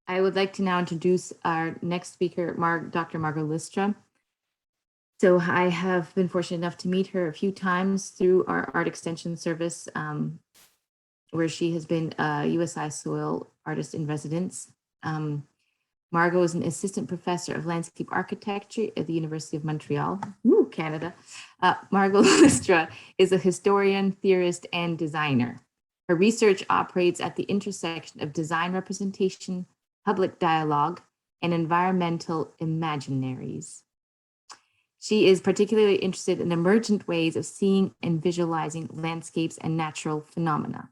I would like to now introduce our next speaker, Dr. Margot Lystra. So I have been fortunate enough to meet her a few times through our art extension service, where she has been a USI soil artist in residence. Margot is an assistant professor of landscape architecture at the University of Montreal, Canada. Margot Lystra is a historian, theorist, and designer. Her research operates at the intersection of design representation, public dialogue, and environmental imaginaries. She is particularly interested in emergent ways of seeing and visualizing landscapes and natural phenomena.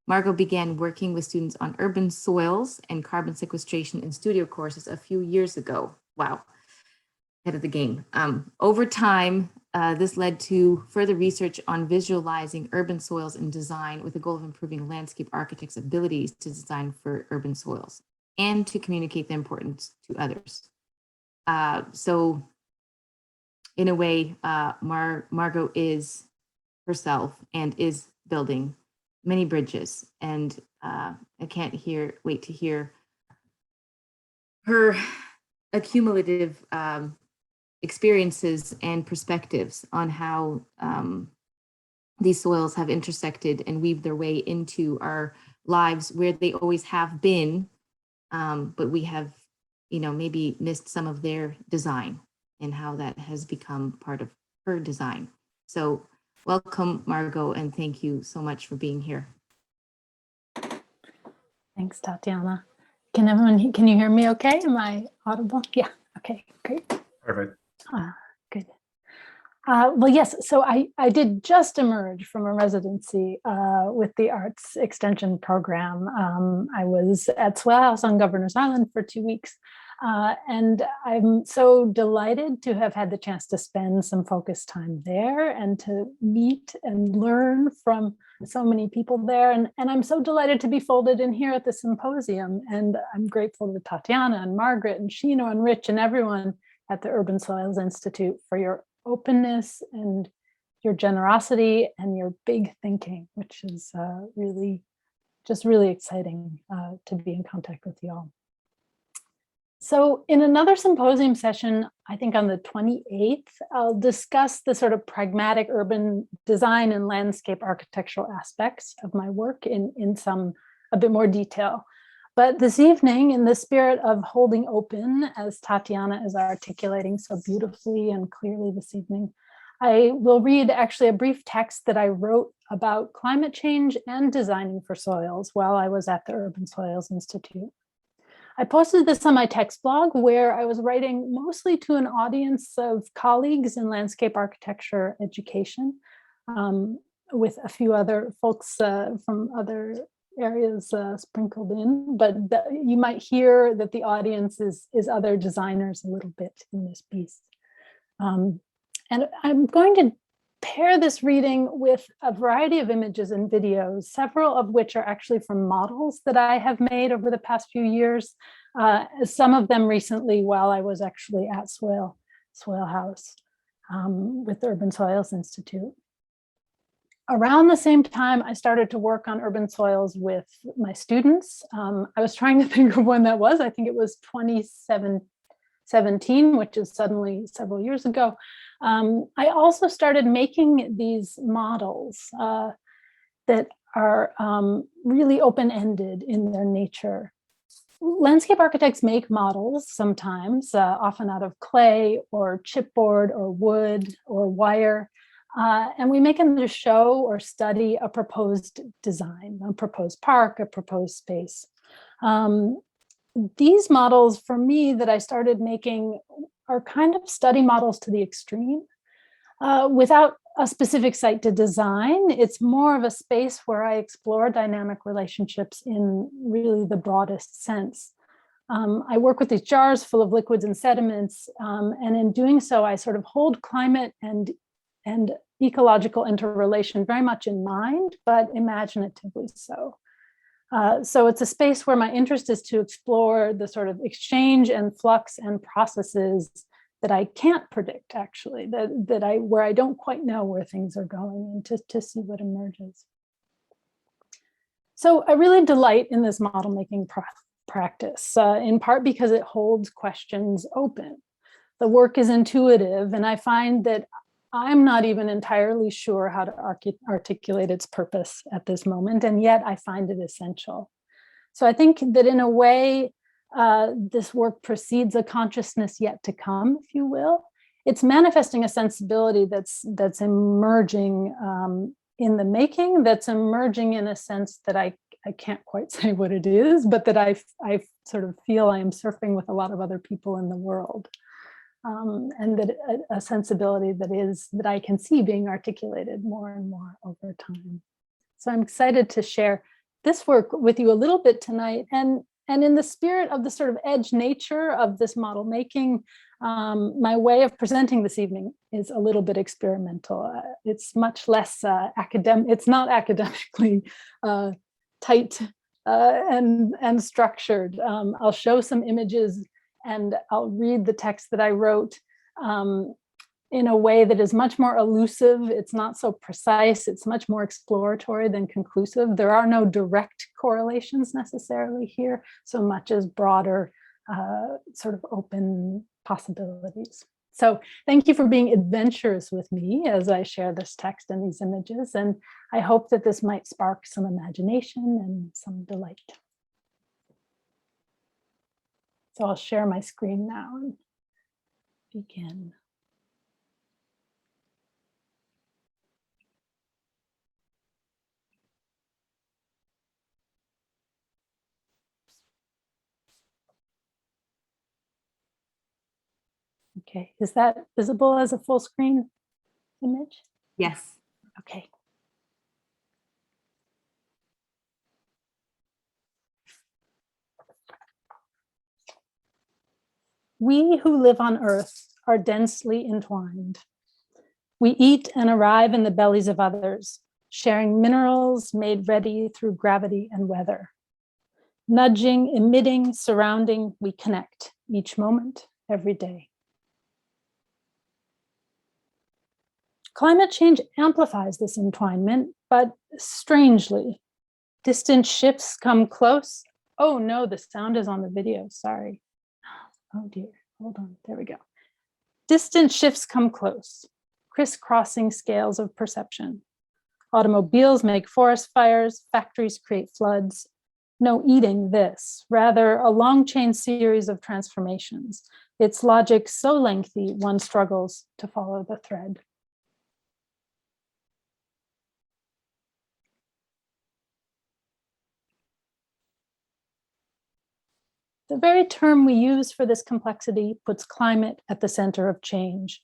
Margot began working with students on urban soils and carbon sequestration in studio courses a few years ago. Wow, ahead of the game. Over time, this led to further research on visualizing urban soils in design with the goal of improving landscape architects' abilities to design for urban soils and to communicate the importance to others. So in a way, Margot is herself and is building many bridges, and I can't wait to hear her accumulative experiences and perspectives on how these soils have intersected and weaved their way into our lives where they always have been, but we have, maybe missed some of their design and how that has become part of her design. So welcome, Margot, and thank you so much for being here. Thanks, Tatiana. Can you hear me okay? Am I audible? Yeah, okay, great. Perfect. Good. Well, yes, so I did just emerge from a residency with the Arts Extension Program. I was at Swale House on Governor's Island for 2 weeks. And I'm so delighted to have had the chance to spend some focused time there and to meet and learn from so many people there. And I'm so delighted to be folded in here at the symposium. And I'm grateful to Tatiana and Margaret and Shino and Rich and everyone at the Urban Soils Institute for your openness and your generosity and your big thinking, which is really exciting to be in contact with you all. So in another symposium session, I think on the 28th, I'll discuss the sort of pragmatic urban design and landscape architectural aspects of my work in a bit more detail. But this evening, in the spirit of holding open, as Tatiana is articulating so beautifully and clearly this evening, I will read actually a brief text that I wrote about climate change and designing for soils while I was at the Urban Soils Institute. I posted this on my text blog where I was writing mostly to an audience of colleagues in landscape architecture education, with a few other folks from other areas sprinkled in, but you might hear that the audience is other designers a little bit in this piece. And I'm going to pair this reading with a variety of images and videos, several of which are actually from models that I have made over the past few years, some of them recently while I was actually at Swale House with the Urban Soils Institute. Around the same time, I started to work on urban soils with my students. I was trying to think of when that was. I think it was 2017, which is suddenly several years ago. I also started making these models that are really open-ended in their nature. Landscape architects make models sometimes, often out of clay or chipboard or wood or wire, and we make them to show or study a proposed design, a proposed park, a proposed space. These models, for me, that I started making are kind of study models to the extreme. Without a specific site to design, it's more of a space where I explore dynamic relationships in really the broadest sense. I work with these jars full of liquids and sediments, and in doing so, I sort of hold climate and ecological interrelation very much in mind, but imaginatively so. So it's a space where my interest is to explore the sort of exchange and flux and processes that I can't predict, actually, where I don't quite know where things are going, and to see what emerges. So I really delight in this model making practice, in part because it holds questions open. The work is intuitive, and I find that I'm not even entirely sure how to articulate its purpose at this moment, and yet I find it essential. So I think that in a way, this work precedes a consciousness yet to come, if you will. It's manifesting a sensibility that's emerging in the making, that's emerging in a sense that I can't quite say what it is, but that I sort of feel I am surfing with a lot of other people in the world. And that a sensibility that I can see being articulated more and more over time. So I'm excited to share this work with you a little bit tonight, and in the spirit of the sort of edge nature of this model making, my way of presenting this evening is a little bit experimental. It's much less academic. It's not academically tight and structured. I'll show some images and I'll read the text that I wrote in a way that is much more elusive. It's not so precise. It's much more exploratory than conclusive. There are no direct correlations necessarily here, so much as broader sort of open possibilities. So thank you for being adventurous with me as I share this text and these images. And I hope that this might spark some imagination and some delight. So I'll share my screen now and begin. Okay, is that visible as a full screen image? Yes. Okay. We who live on Earth are densely entwined. We eat and arrive in the bellies of others, sharing minerals made ready through gravity and weather. Nudging, emitting, surrounding, we connect each moment, every day. Climate change amplifies this entwinement, but strangely, distant shifts come close. Oh no, the sound is on the video, sorry. Oh dear, hold on, there we go. Distant shifts come close, crisscrossing scales of perception. Automobiles make forest fires, factories create floods. No eating this, rather a long chain series of transformations. Its logic so lengthy, one struggles to follow the thread. The very term we use for this complexity puts climate at the center of change.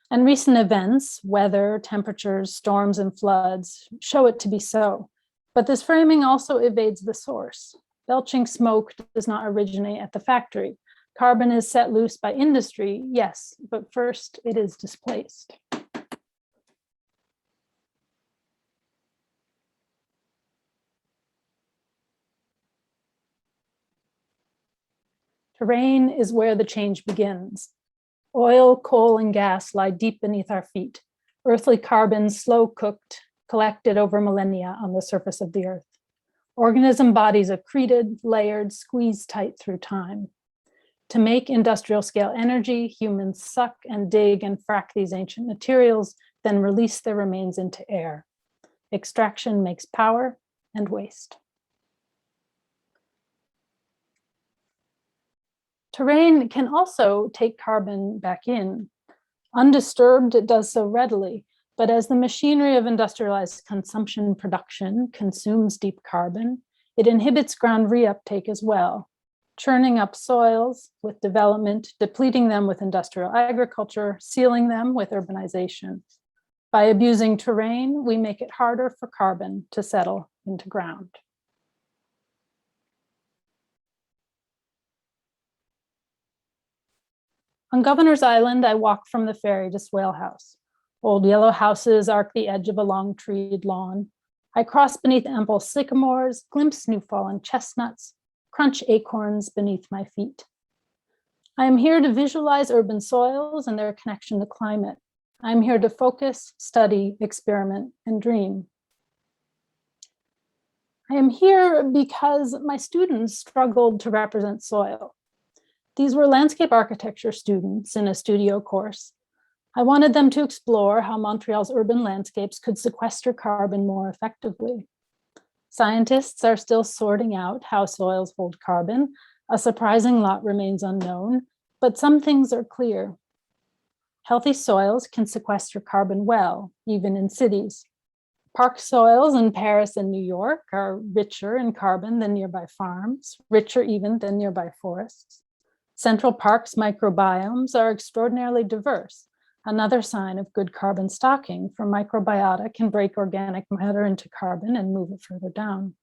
And recent events, weather, temperatures, storms, and floods, show it to be so. But this framing also evades the source. Belching smoke does not originate at the factory. Carbon is set loose by industry, yes, but first it is displaced. Terrain is where the change begins. Oil, coal, and gas lie deep beneath our feet. Earthly carbon, slow cooked, collected over millennia on the surface of the earth. Organism bodies accreted, layered, squeezed tight through time. To make industrial scale energy, humans suck and dig and frack these ancient materials, then release their remains into air. Extraction makes power and waste. Terrain can also take carbon back in. Undisturbed, it does so readily, but as the machinery of industrialized consumption production consumes deep carbon, it inhibits ground reuptake as well, churning up soils with development, depleting them with industrial agriculture, sealing them with urbanization. By abusing terrain, we make it harder for carbon to settle into ground. On Governor's Island, I walk from the ferry to Swale House. Old yellow houses arc the edge of a long treed lawn. I cross beneath ample sycamores, glimpse new fallen chestnuts, crunch acorns beneath my feet. I am here to visualize urban soils and their connection to climate. I am here to focus, study, experiment, and dream. I am here because my students struggled to represent soil. These were landscape architecture students in a studio course. I wanted them to explore how Montreal's urban landscapes could sequester carbon more effectively. Scientists are still sorting out how soils hold carbon. A surprising lot remains unknown, but some things are clear. Healthy soils can sequester carbon well, even in cities. Park soils in Paris and New York are richer in carbon than nearby farms, richer even than nearby forests. Central Park's microbiomes are extraordinarily diverse, another sign of good carbon stocking, for microbiota can break organic matter into carbon and move it further down.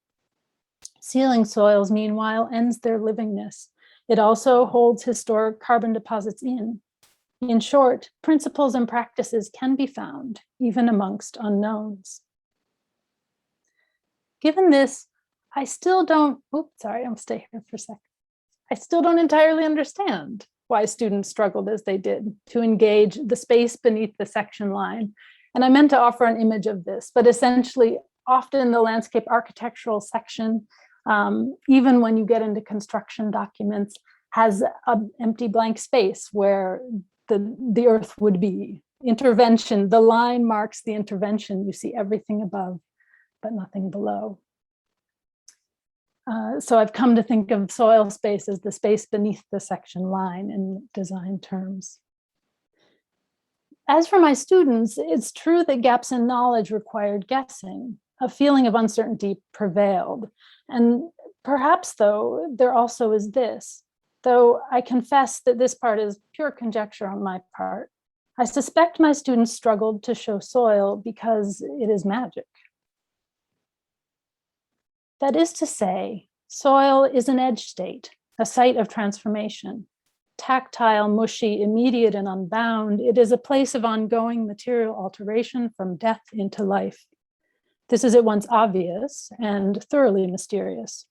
Sealing soils, meanwhile, ends their livingness. It also holds historic carbon deposits in. In short, principles and practices can be found, even amongst unknowns. Given this, I still don't, I'll stay here for a second. I still don't entirely understand why students struggled as they did to engage the space beneath the section line. And I meant to offer an image of this, but essentially, often the landscape architectural section, even when you get into construction documents, has an empty blank space where the earth would be. Intervention, the line marks the intervention. You see everything above, but nothing below. So I've come to think of soil space as the space beneath the section line in design terms. As for my students, it's true that gaps in knowledge required guessing. A feeling of uncertainty prevailed. And perhaps, though, there also is this, though I confess that this part is pure conjecture on my part. I suspect my students struggled to show soil because it is magic. That is to say, soil is an edge state, a site of transformation. Tactile, mushy, immediate, and unbound, it is a place of ongoing material alteration from death into life. This is at once obvious and thoroughly mysterious.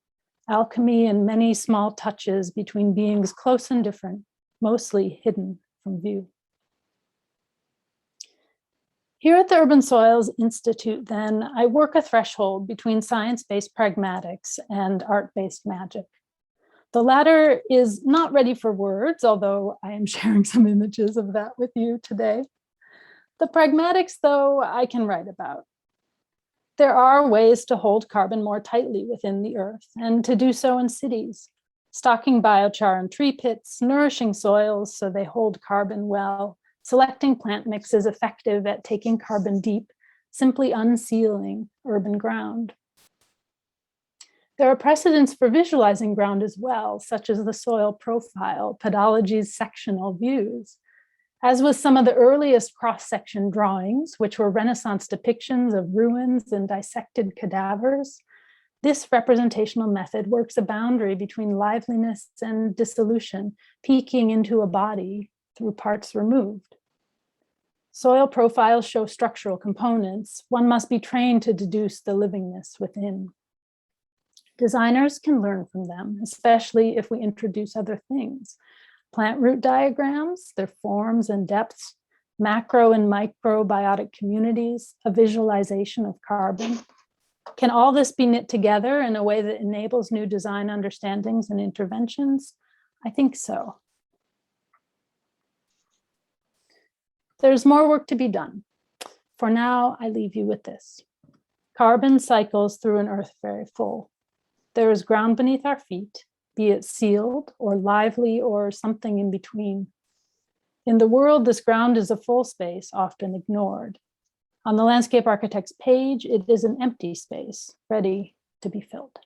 Alchemy and many small touches between beings close and different, mostly hidden from view. Here at the Urban Soils Institute, then, I work a threshold between science-based pragmatics and art-based magic. The latter is not ready for words, although I am sharing some images of that with you today. The pragmatics, though, I can write about. There are ways to hold carbon more tightly within the earth, and to do so in cities, stocking biochar in tree pits, nourishing soils so they hold carbon well, selecting plant mixes effective at taking carbon deep, simply unsealing urban ground. There are precedents for visualizing ground as well, such as the soil profile, pedology's sectional views. As with some of the earliest cross-section drawings, which were Renaissance depictions of ruins and dissected cadavers, this representational method works a boundary between liveliness and dissolution, peeking into a body through parts removed. Soil profiles show structural components. One must be trained to deduce the livingness within. Designers can learn from them, especially if we introduce other things. Plant root diagrams, their forms and depths, macro and microbiotic communities, a visualization of carbon. Can all this be knit together in a way that enables new design understandings and interventions? I think so. There's more work to be done. For now, I leave you with this. Carbon cycles through an earth very full. There is ground beneath our feet, be it sealed or lively or something in between. In the world, this ground is a full space, often ignored. On the landscape architect's page, it is an empty space, ready to be filled.